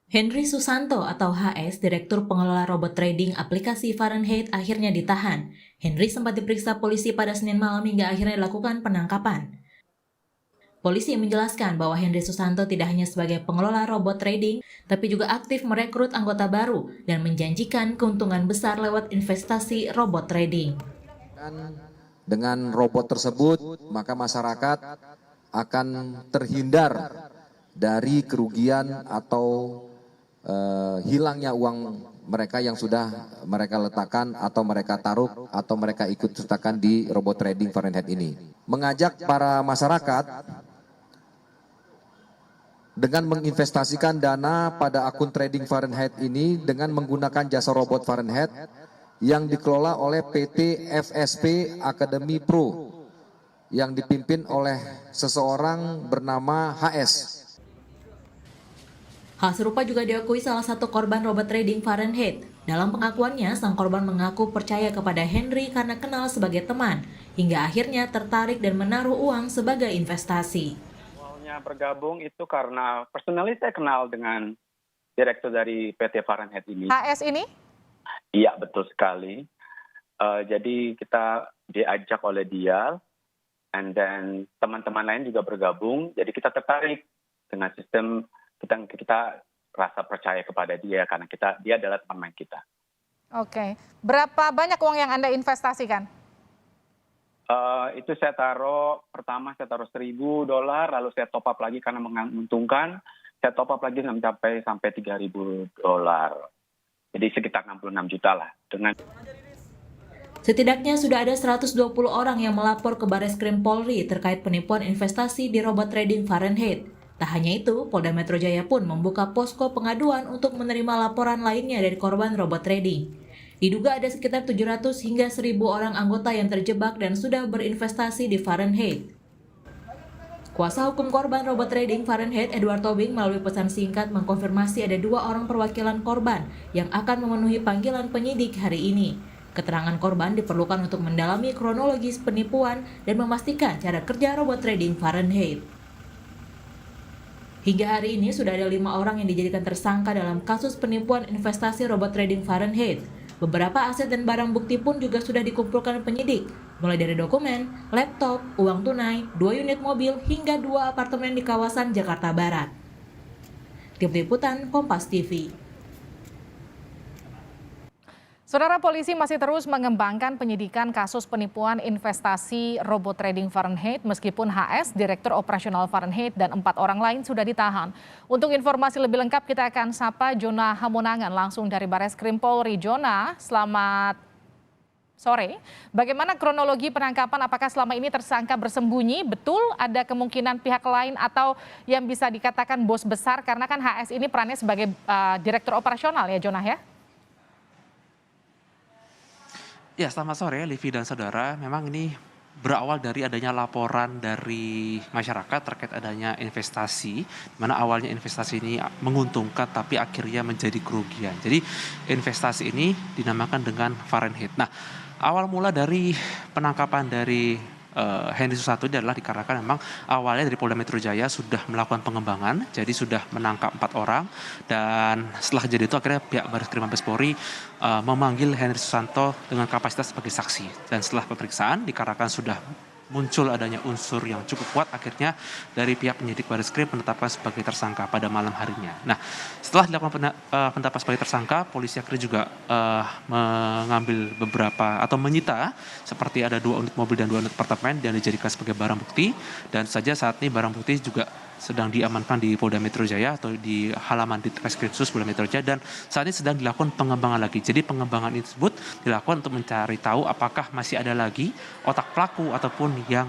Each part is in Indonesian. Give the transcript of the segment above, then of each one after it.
Henry Susanto atau HS, Direktur Pengelola Robot Trading aplikasi Fahrenheit akhirnya ditahan. Henry sempat diperiksa polisi pada Senin malam hingga akhirnya dilakukan penangkapan. Polisi menjelaskan bahwa Henry Susanto tidak hanya sebagai pengelola robot trading, tapi juga aktif merekrut anggota baru dan menjanjikan keuntungan besar lewat investasi robot trading. Dengan robot tersebut, maka masyarakat akan terhindar dari kerugian atau hilangnya uang mereka yang sudah mereka letakkan atau mereka taruh atau mereka ikut sertakan di robot trading Fahrenheit ini. Mengajak para masyarakat dengan menginvestasikan dana pada akun trading Fahrenheit ini dengan menggunakan jasa robot Fahrenheit yang dikelola oleh PT FSP Academy Pro yang dipimpin oleh seseorang bernama HS. Hal serupa juga diakui salah satu korban robot trading Fahrenheit. Dalam pengakuannya, sang korban mengaku percaya kepada Henry karena kenal sebagai teman, hingga akhirnya tertarik dan menaruh uang sebagai investasi. Awalnya bergabung itu karena personally saya kenal dengan direktur dari PT Fahrenheit ini. HS ini? Iya, betul sekali. Jadi kita diajak oleh dia, and then teman-teman lain juga bergabung. Jadi kita tertarik dengan sistem. Kita rasa percaya kepada dia karena dia adalah teman main kita. Oke. Berapa banyak uang yang Anda investasikan? Itu pertama saya taruh $1.000, lalu saya top up lagi karena menguntungkan. Saya top up lagi sampai $3.000. Jadi sekitar 66 juta lah. Setidaknya sudah ada 120 orang yang melapor ke Bareskrim Polri terkait penipuan investasi di robot trading Fahrenheit. Tak hanya itu, Polda Metro Jaya pun membuka posko pengaduan untuk menerima laporan lainnya dari korban robot trading. Diduga ada sekitar 700 hingga 1.000 orang anggota yang terjebak dan sudah berinvestasi di Fahrenheit. Kuasa hukum korban robot trading Fahrenheit, Edward Tobing, melalui pesan singkat mengkonfirmasi ada 2 orang perwakilan korban yang akan memenuhi panggilan penyidik hari ini. Keterangan korban diperlukan untuk mendalami kronologis penipuan dan memastikan cara kerja robot trading Fahrenheit. Hingga hari ini sudah ada 5 orang yang dijadikan tersangka dalam kasus penipuan investasi robot trading Fahrenheit. Beberapa aset dan barang bukti pun juga sudah dikumpulkan penyidik, mulai dari dokumen, laptop, uang tunai, 2 unit mobil, hingga 2 apartemen di kawasan Jakarta Barat. Tim Liputan Kompas TV. Saudara, polisi masih terus mengembangkan penyidikan kasus penipuan investasi robot trading Fahrenheit meskipun HS, Direktur Operasional Fahrenheit, dan 4 orang lain sudah ditahan. Untuk informasi lebih lengkap kita akan sapa Jona Hamonangan langsung dari Bareskrim Polri. Jona, selamat sore. Bagaimana kronologi penangkapan? Apakah selama ini tersangka bersembunyi? Betul ada kemungkinan pihak lain atau yang bisa dikatakan bos besar karena kan HS ini perannya sebagai Direktur Operasional ya, Jona ya? Ya, selamat sore Livi dan saudara. Memang ini berawal dari adanya laporan dari masyarakat terkait adanya investasi, mana awalnya investasi ini menguntungkan tapi akhirnya menjadi kerugian. Jadi investasi ini dinamakan dengan Fahrenheit. Nah, awal mula dari penangkapan dari Henry Susanto ini adalah dikarenakan memang awalnya dari Polda Metro Jaya sudah melakukan pengembangan, jadi sudah menangkap 4 orang, dan setelah kejadian itu akhirnya pihak Bareskrim Mabes Polri memanggil Henry Susanto dengan kapasitas sebagai saksi. Dan setelah pemeriksaan dikarenakan sudah muncul adanya unsur yang cukup kuat, akhirnya dari pihak penyidik Bareskrim menetapkan sebagai tersangka pada malam harinya. Nah, setelah dilakukan penetapan sebagai tersangka, polisi akhirnya juga mengambil beberapa atau menyita seperti ada 2 unit mobil dan 2 unit apartemen yang dijadikan sebagai barang bukti, dan saja saat ini barang bukti juga sedang diamankan di Polda Metro Jaya atau di halaman di Ditreskrimsus Polda Metro Jaya, dan saat ini sedang dilakukan pengembangan lagi. Jadi pengembangan tersebut dilakukan untuk mencari tahu apakah masih ada lagi otak pelaku ataupun yang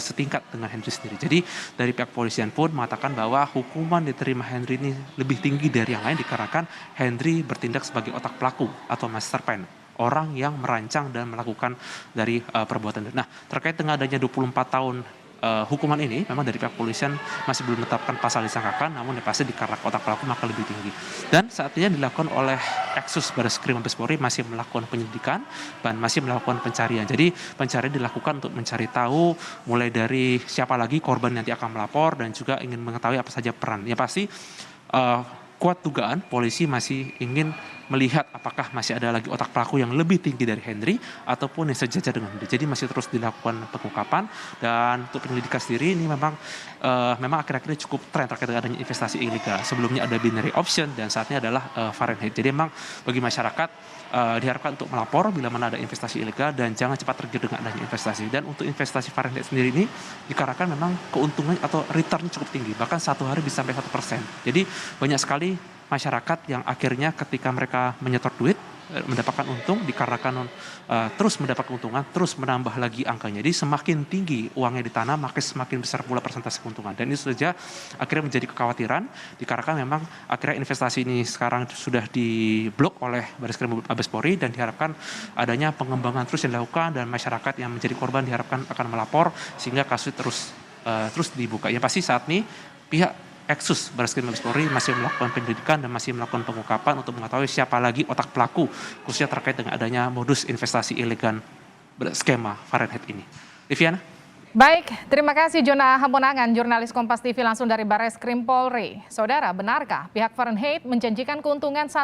setingkat dengan Henry sendiri. Jadi dari pihak polisian pun mengatakan bahwa hukuman diterima Henry ini lebih tinggi dari yang lain dikarenakan Henry bertindak sebagai otak pelaku atau mastermind, orang yang merancang dan melakukan dari perbuatan. Nah, terkait dengan adanya 24 tahun hukuman ini, memang dari pihak polisian masih belum menetapkan pasal disangkakan, namun pasti dikarenakan otak pelaku maka lebih tinggi. Dan saat ini dilakukan oleh Eksus Bareskrim Mabes Polri masih melakukan penyidikan dan masih melakukan pencarian. Jadi pencarian dilakukan untuk mencari tahu mulai dari siapa lagi korban yang nanti akan melapor dan juga ingin mengetahui apa saja peran. Yang pasti kuat dugaan polisi masih ingin melihat apakah masih ada lagi otak pelaku yang lebih tinggi dari Henry ataupun yang sejajar dengan Henry. Jadi masih terus dilakukan pengungkapan, dan untuk penyelidikan sendiri ini memang akhir-akhir ini cukup tren terkait dengan adanya investasi ilegal. Sebelumnya ada binary option dan saatnya adalah Fahrenheit. Jadi memang bagi masyarakat diharapkan untuk melapor bila mana ada investasi ilegal dan jangan cepat tergiur dengan adanya investasi. Dan untuk investasi Fahrenheit sendiri ini dikarenakan memang keuntungan atau return cukup tinggi, bahkan satu hari bisa sampai 1%. Jadi banyak sekali masyarakat yang akhirnya ketika mereka menyetor duit mendapatkan untung dikarenakan terus mendapat keuntungan, terus menambah lagi angkanya. Jadi semakin tinggi uangnya ditanam, maka semakin besar pula persentase keuntungan. Dan itu saja akhirnya menjadi kekhawatiran dikarenakan memang akhirnya investasi ini sekarang sudah diblok oleh Bareskrim Mabes Polri, dan diharapkan adanya pengembangan terus yang dilakukan, dan masyarakat yang menjadi korban diharapkan akan melapor sehingga kasus terus dibuka. Yang pasti saat ini pihak Eksus Bareskrim Mabes Polri masih melakukan penyelidikan dan masih melakukan pengungkapan untuk mengetahui siapa lagi otak pelaku, khususnya terkait dengan adanya modus investasi ilegal skema Fahrenheit ini. Liviana? Baik, terima kasih Jona Hamonangan, jurnalis Kompas TV langsung dari Bareskrim Polri. Saudara, benarkah pihak Fahrenheit menjanjikan keuntungan 1%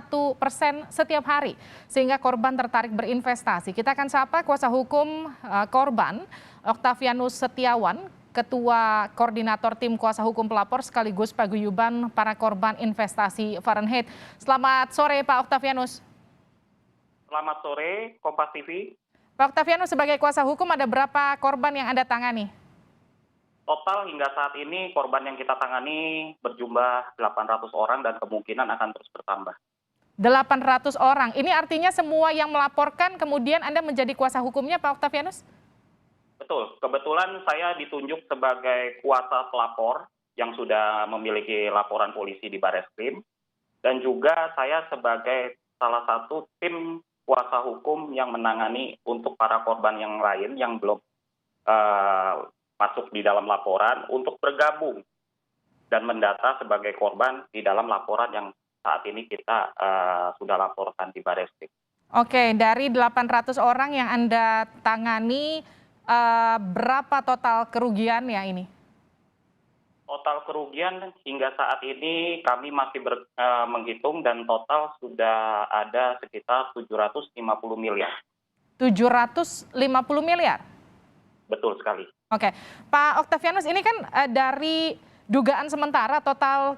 setiap hari sehingga korban tertarik berinvestasi? Kita akan sapa kuasa hukum korban, Oktavianus Setiawan, Ketua Koordinator Tim Kuasa Hukum Pelapor sekaligus paguyuban para korban investasi Fahrenheit. Selamat sore Pak Oktavianus. Selamat sore, Kompas TV. Pak Oktavianus, sebagai kuasa hukum ada berapa korban yang Anda tangani? Total hingga saat ini korban yang kita tangani berjumlah 800 orang dan kemungkinan akan terus bertambah. 800 orang. Ini artinya semua yang melaporkan kemudian Anda menjadi kuasa hukumnya Pak Oktavianus? Betul, kebetulan saya ditunjuk sebagai kuasa pelapor yang sudah memiliki laporan polisi di Bareskrim, dan juga saya sebagai salah satu tim kuasa hukum yang menangani untuk para korban yang lain yang belum masuk di dalam laporan untuk bergabung dan mendata sebagai korban di dalam laporan yang saat ini kita sudah laporkan di Bareskrim. Oke, dari 800 orang yang Anda tangani, berapa total kerugiannya ini? Total kerugian hingga saat ini kami masih menghitung dan total sudah ada sekitar 750 miliar. 750 miliar? Betul sekali. Oke, Pak Oktavianus, ini kan dari dugaan sementara total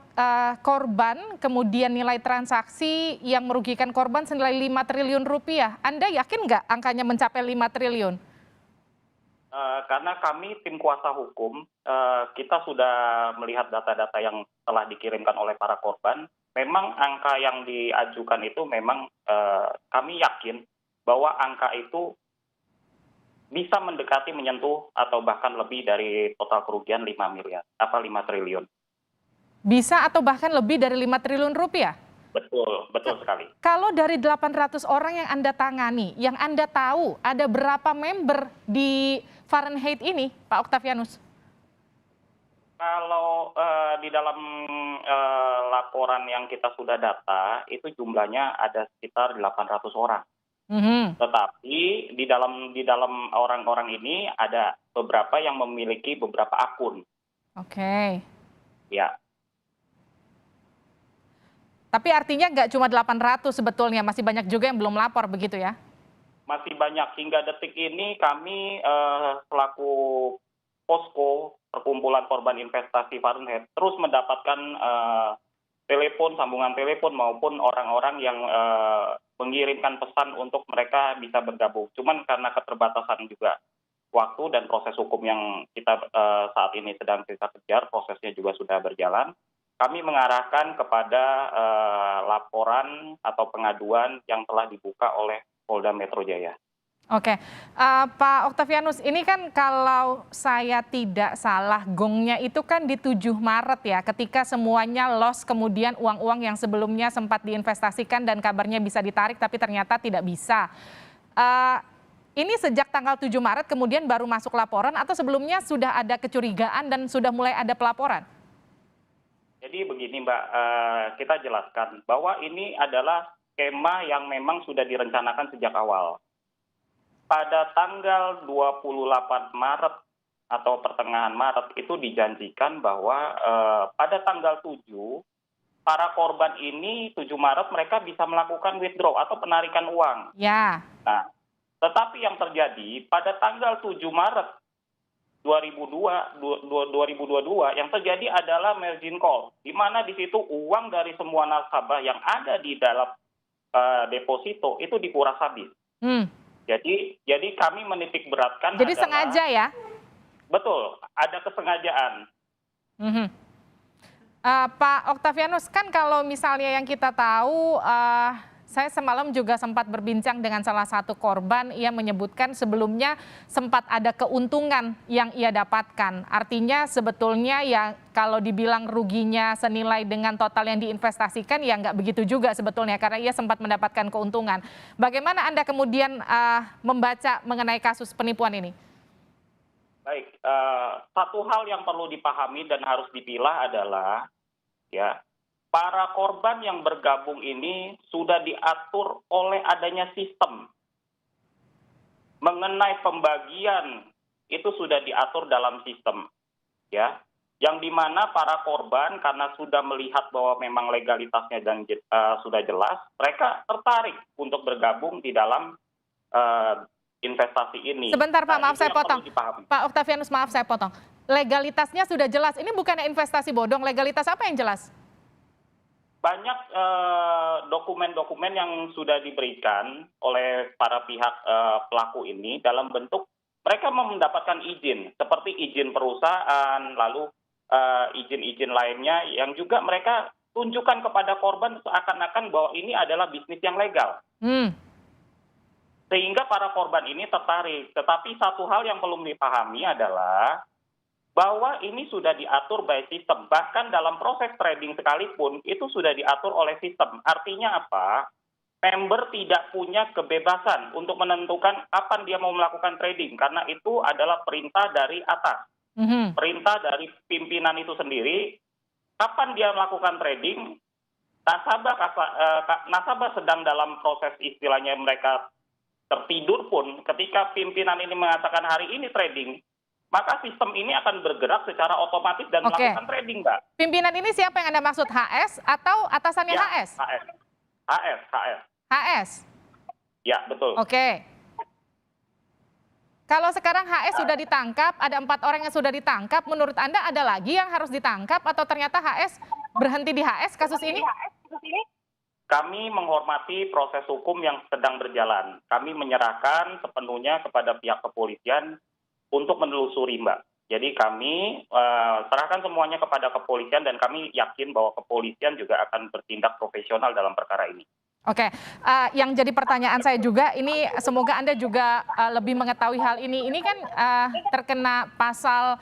korban, kemudian nilai transaksi yang merugikan korban senilai 5 triliun rupiah. Anda yakin nggak angkanya mencapai 5 triliun? Karena kami tim kuasa hukum, kita sudah melihat data-data yang telah dikirimkan oleh para korban. Memang angka yang diajukan itu memang kami yakin bahwa angka itu bisa mendekati menyentuh atau bahkan lebih dari total kerugian 5 triliun. Bisa atau bahkan lebih dari 5 triliun rupiah? Betul sekali. Kalau dari 800 orang yang Anda tangani, yang Anda tahu ada berapa member di Fahrenheit ini, Pak Oktavianus? Kalau di dalam laporan yang kita sudah data, itu jumlahnya ada sekitar 800 orang. Tetapi di dalam orang-orang ini ada beberapa yang memiliki beberapa akun. Oke. Ya. Tapi artinya nggak cuma 800 sebetulnya, masih banyak juga yang belum lapor begitu ya? Masih banyak. Hingga detik ini kami selaku posko perkumpulan korban investasi Fahrenheit terus mendapatkan sambungan telepon maupun orang-orang yang mengirimkan pesan untuk mereka bisa bergabung. Cuman karena keterbatasan juga waktu dan proses hukum yang kita saat ini sedang kita kejar, prosesnya juga sudah berjalan. Kami mengarahkan kepada laporan atau pengaduan yang telah dibuka oleh Polda Metro Jaya. Oke, Pak Oktavianus, ini kan kalau saya tidak salah gongnya itu kan di 7 Maret ya, ketika semuanya loss, kemudian uang-uang yang sebelumnya sempat diinvestasikan dan kabarnya bisa ditarik tapi ternyata tidak bisa. Ini sejak tanggal 7 Maret kemudian baru masuk laporan atau sebelumnya sudah ada kecurigaan dan sudah mulai ada pelaporan? Jadi begini Mbak, kita jelaskan bahwa ini adalah skema yang memang sudah direncanakan sejak awal. Pada tanggal 28 Maret atau pertengahan Maret itu dijanjikan bahwa pada tanggal 7 para korban ini 7 Maret mereka bisa melakukan withdraw atau penarikan uang. Ya. Nah, tetapi yang terjadi pada tanggal 7 Maret 2022 yang terjadi adalah margin call, di mana di situ uang dari semua nasabah yang ada di dalam deposito itu dikuras habis. Jadi kami menitik beratkan. Jadi sengaja ya? Betul, ada kesengajaan. Pak Oktavianus, kan kalau misalnya yang kita tahu, saya semalam juga sempat berbincang dengan salah satu korban. Ia menyebutkan sebelumnya sempat ada keuntungan yang ia dapatkan. Artinya sebetulnya ya kalau dibilang ruginya senilai dengan total yang diinvestasikan ya nggak begitu juga sebetulnya karena ia sempat mendapatkan keuntungan. Bagaimana Anda kemudian membaca mengenai kasus penipuan ini? Baik, satu hal yang perlu dipahami dan harus dipilah adalah ya, para korban yang bergabung ini sudah diatur oleh adanya sistem. Mengenai pembagian itu sudah diatur dalam sistem, ya. Yang dimana para korban karena sudah melihat bahwa memang legalitasnya dan sudah jelas, mereka tertarik untuk bergabung di dalam investasi ini. Sebentar Pak, maaf saya potong. Pak Oktavianus, maaf saya potong. Legalitasnya sudah jelas. Ini bukannya investasi bodong, legalitas apa yang jelas? Banyak dokumen-dokumen yang sudah diberikan oleh para pihak pelaku ini dalam bentuk mereka mendapatkan izin, seperti izin perusahaan, lalu izin-izin lainnya yang juga mereka tunjukkan kepada korban seakan-akan bahwa ini adalah bisnis yang legal. Sehingga para korban ini tertarik. Tetapi satu hal yang perlu dipahami adalah bahwa ini sudah diatur by sistem. Bahkan dalam proses trading sekalipun itu sudah diatur oleh sistem. Artinya apa? Member tidak punya kebebasan untuk menentukan kapan dia mau melakukan trading. Karena itu adalah perintah dari atas. Perintah dari pimpinan itu sendiri. Kapan dia melakukan trading, nasabah sedang dalam proses istilahnya mereka tertidur pun, ketika pimpinan ini mengatakan hari ini trading, maka sistem ini akan bergerak secara otomatis dan melakukan trading, Mbak. Pimpinan ini siapa yang Anda maksud? HS atau atasannya ya, HS? HS? Ya, betul. Oke. Kalau sekarang HS sudah ditangkap, ada 4 orang yang sudah ditangkap, menurut Anda ada lagi yang harus ditangkap atau ternyata HS berhenti di HS kasus ini? Kami menghormati proses hukum yang sedang berjalan. Kami menyerahkan sepenuhnya kepada pihak kepolisian untuk menelusuri, Mbak. Jadi kami serahkan semuanya kepada kepolisian dan kami yakin bahwa kepolisian juga akan bertindak profesional dalam perkara ini. Oke, yang jadi pertanyaan saya juga, ini semoga Anda juga lebih mengetahui hal ini. Ini kan terkena pasal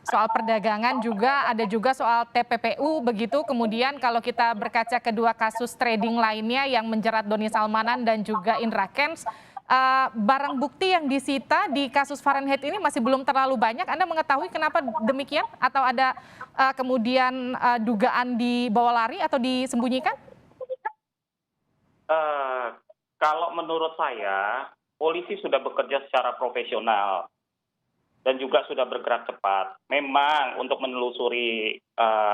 soal perdagangan juga, ada juga soal TPPU begitu. Kemudian kalau kita berkaca kedua kasus trading lainnya yang menjerat Doni Salmanan dan juga Indra Kents, barang bukti yang disita di kasus Fahrenheit ini masih belum terlalu banyak. Anda mengetahui kenapa demikian? Atau ada kemudian dugaan dibawa lari atau disembunyikan? Kalau menurut saya, polisi sudah bekerja secara profesional dan juga sudah bergerak cepat. Memang untuk menelusuri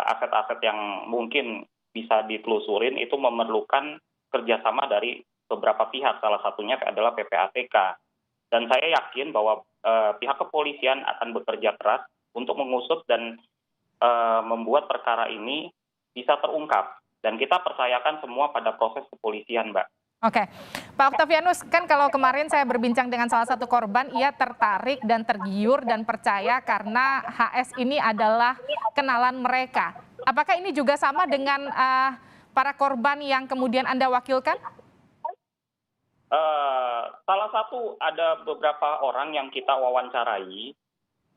aset-aset yang mungkin bisa ditelusurin itu memerlukan kerjasama dari beberapa pihak, salah satunya adalah PPATK. Dan saya yakin bahwa pihak kepolisian akan bekerja keras untuk mengusut dan membuat perkara ini bisa terungkap. Dan kita percayakan semua pada proses kepolisian, Mbak. Oke, Pak Oktavianus, kan kalau kemarin saya berbincang dengan salah satu korban, ia tertarik dan tergiur dan percaya karena HS ini adalah kenalan mereka. Apakah ini juga sama dengan para korban yang kemudian Anda wakilkan? Salah satu ada beberapa orang yang kita wawancarai,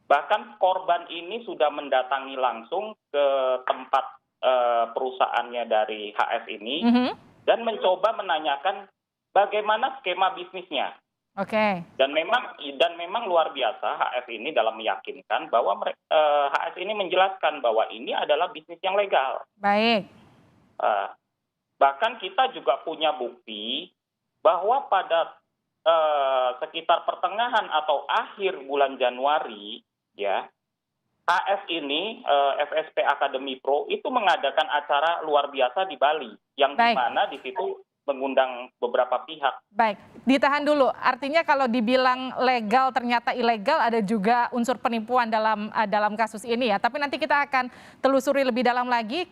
bahkan korban ini sudah mendatangi langsung ke tempat perusahaannya dari HS ini dan mencoba menanyakan bagaimana skema bisnisnya. Oke. Dan memang luar biasa HS ini dalam meyakinkan bahwa HS ini menjelaskan bahwa ini adalah bisnis yang legal. Baik. Bahkan kita juga punya bukti bahwa pada sekitar pertengahan atau akhir bulan Januari, ya, AS ini, FSP Academy Pro, itu mengadakan acara luar biasa di Bali, yang di Baik. mana di situ mengundang beberapa pihak. Baik, ditahan dulu. Artinya kalau dibilang legal ternyata ilegal, ada juga unsur penipuan dalam kasus ini ya. Tapi nanti kita akan telusuri lebih dalam lagi.